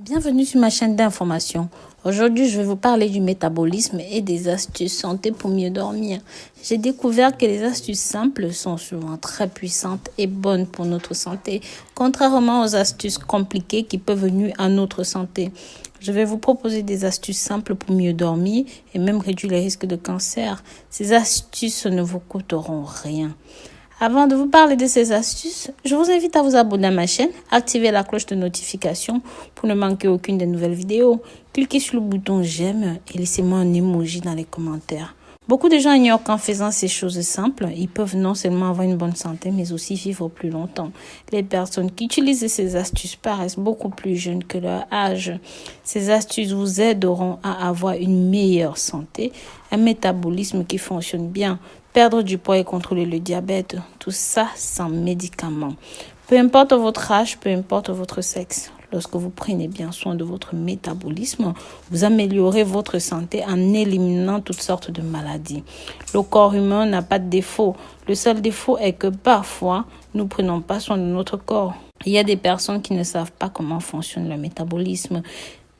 Bienvenue sur ma chaîne d'information. Aujourd'hui, je vais vous parler du métabolisme et des astuces santé pour mieux dormir. J'ai découvert que les astuces simples sont souvent très puissantes et bonnes pour notre santé, contrairement aux astuces compliquées qui peuvent nuire à notre santé. Je vais vous proposer des astuces simples pour mieux dormir et même réduire les risques de cancer. Ces astuces ne vous coûteront rien. Avant de vous parler de ces astuces, je vous invite à vous abonner à ma chaîne, activer la cloche de notification pour ne manquer aucune des nouvelles vidéos. Cliquez sur le bouton j'aime et laissez-moi un emoji dans les commentaires. Beaucoup de gens ignorent qu'en faisant ces choses simples, ils peuvent non seulement avoir une bonne santé, mais aussi vivre plus longtemps. Les personnes qui utilisent ces astuces paraissent beaucoup plus jeunes que leur âge. Ces astuces vous aideront à avoir une meilleure santé, un métabolisme qui fonctionne bien, perdre du poids et contrôler le diabète, tout ça sans médicaments. Peu importe votre âge, peu importe votre sexe, lorsque vous prenez bien soin de votre métabolisme, vous améliorez votre santé en éliminant toutes sortes de maladies. Le corps humain n'a pas de défaut. Le seul défaut est que parfois, nous ne prenons pas soin de notre corps. Il y a des personnes qui ne savent pas comment fonctionne le métabolisme.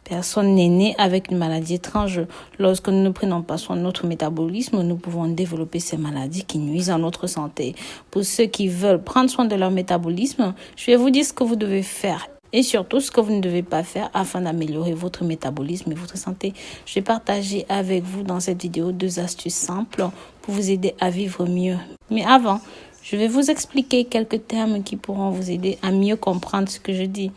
Personne n'est né avec une maladie étrange. Lorsque nous ne prenons pas soin de notre métabolisme, nous pouvons développer ces maladies qui nuisent à notre santé. Pour ceux qui veulent prendre soin de leur métabolisme, je vais vous dire ce que vous devez faire et surtout ce que vous ne devez pas faire afin d'améliorer votre métabolisme et votre santé. Je vais partager avec vous dans cette vidéo 2 astuces simples pour vous aider à vivre mieux. Mais avant, je vais vous expliquer quelques termes qui pourront vous aider à mieux comprendre ce que je dis.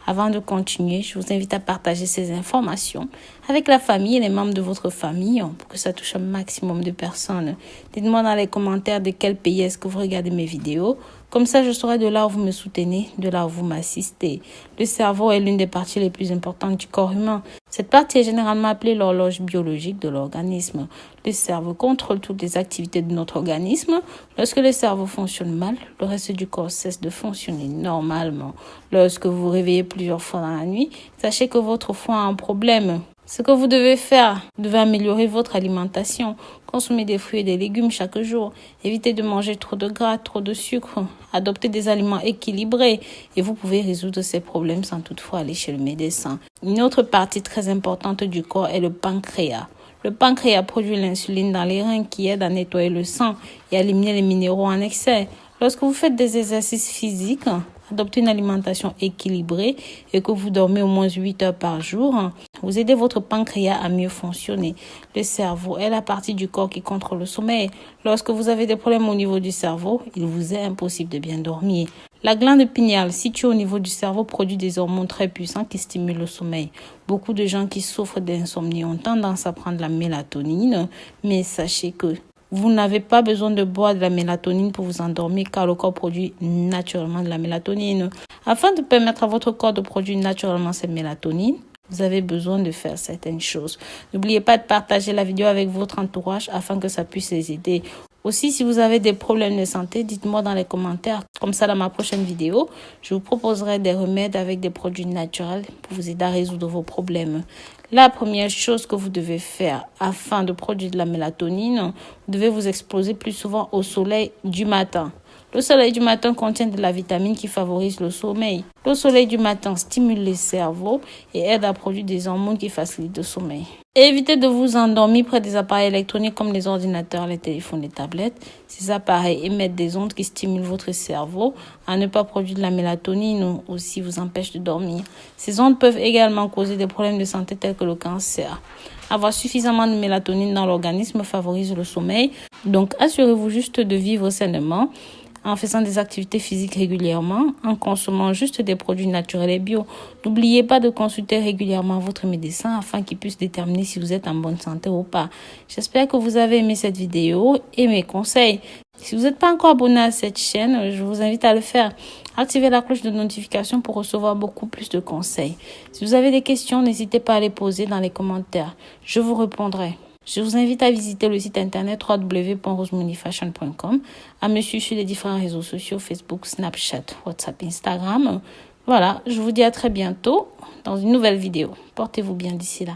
Avant de continuer, je vous invite à partager ces informations avec la famille et les membres de votre famille pour que ça touche un maximum de personnes. Dites-moi dans les commentaires de quel pays est-ce que vous regardez mes vidéos. Comme ça, je saurai de là où vous me soutenez, de là où vous m'assistez. Le cerveau est l'une des parties les plus importantes du corps humain. Cette partie est généralement appelée l'horloge biologique de l'organisme. Le cerveau contrôle toutes les activités de notre organisme. Lorsque le cerveau fonctionne mal, le reste du corps cesse de fonctionner normalement. Lorsque vous vous réveillez plusieurs fois dans la nuit, sachez que votre foie a un problème. Ce que vous devez faire, vous devez améliorer votre alimentation. Consommez des fruits et des légumes chaque jour. Évitez de manger trop de gras, trop de sucre. Adoptez des aliments équilibrés et vous pouvez résoudre ces problèmes sans toutefois aller chez le médecin. Une autre partie très importante du corps est le pancréas. Le pancréas produit l'insuline dans les reins qui aide à nettoyer le sang et à éliminer les minéraux en excès. Lorsque vous faites des exercices physiques, adoptez une alimentation équilibrée et que vous dormez au moins 8 heures par jour, vous aidez votre pancréas à mieux fonctionner. Le cerveau est la partie du corps qui contrôle le sommeil. Lorsque vous avez des problèmes au niveau du cerveau, il vous est impossible de bien dormir. La glande pinéale située au niveau du cerveau produit des hormones très puissantes qui stimulent le sommeil. Beaucoup de gens qui souffrent d'insomnie ont tendance à prendre la mélatonine, mais sachez que vous n'avez pas besoin de boire de la mélatonine pour vous endormir car le corps produit naturellement de la mélatonine. Afin de permettre à votre corps de produire naturellement cette mélatonine, vous avez besoin de faire certaines choses. N'oubliez pas de partager la vidéo avec votre entourage afin que ça puisse les aider. Aussi, si vous avez des problèmes de santé, dites-moi dans les commentaires. Comme ça, dans ma prochaine vidéo, je vous proposerai des remèdes avec des produits naturels pour vous aider à résoudre vos problèmes. La première chose que vous devez faire afin de produire de la mélatonine, vous devez vous exposer plus souvent au soleil du matin. Le soleil du matin contient de la vitamine qui favorise le sommeil. Le soleil du matin stimule le cerveau et aide à produire des hormones qui facilitent le sommeil. Évitez de vous endormir près des appareils électroniques comme les ordinateurs, les téléphones, les tablettes. Ces appareils émettent des ondes qui stimulent votre cerveau à ne pas produire de la mélatonine ou aussi vous empêchent de dormir. Ces ondes peuvent également causer des problèmes de santé tels que le cancer. Avoir suffisamment de mélatonine dans l'organisme favorise le sommeil. Donc, assurez-vous juste de vivre sainement en faisant des activités physiques régulièrement, en consommant juste des produits naturels et bio. N'oubliez pas de consulter régulièrement votre médecin afin qu'il puisse déterminer si vous êtes en bonne santé ou pas. J'espère que vous avez aimé cette vidéo et mes conseils. Si vous n'êtes pas encore abonné à cette chaîne, je vous invite à le faire. Activez la cloche de notification pour recevoir beaucoup plus de conseils. Si vous avez des questions, n'hésitez pas à les poser dans les commentaires. Je vous répondrai. Je vous invite à visiter le site internet www.rosemoneyfashion.com, à me suivre sur les différents réseaux sociaux, Facebook, Snapchat, WhatsApp, Instagram. Voilà, je vous dis à très bientôt dans une nouvelle vidéo. Portez-vous bien d'ici là.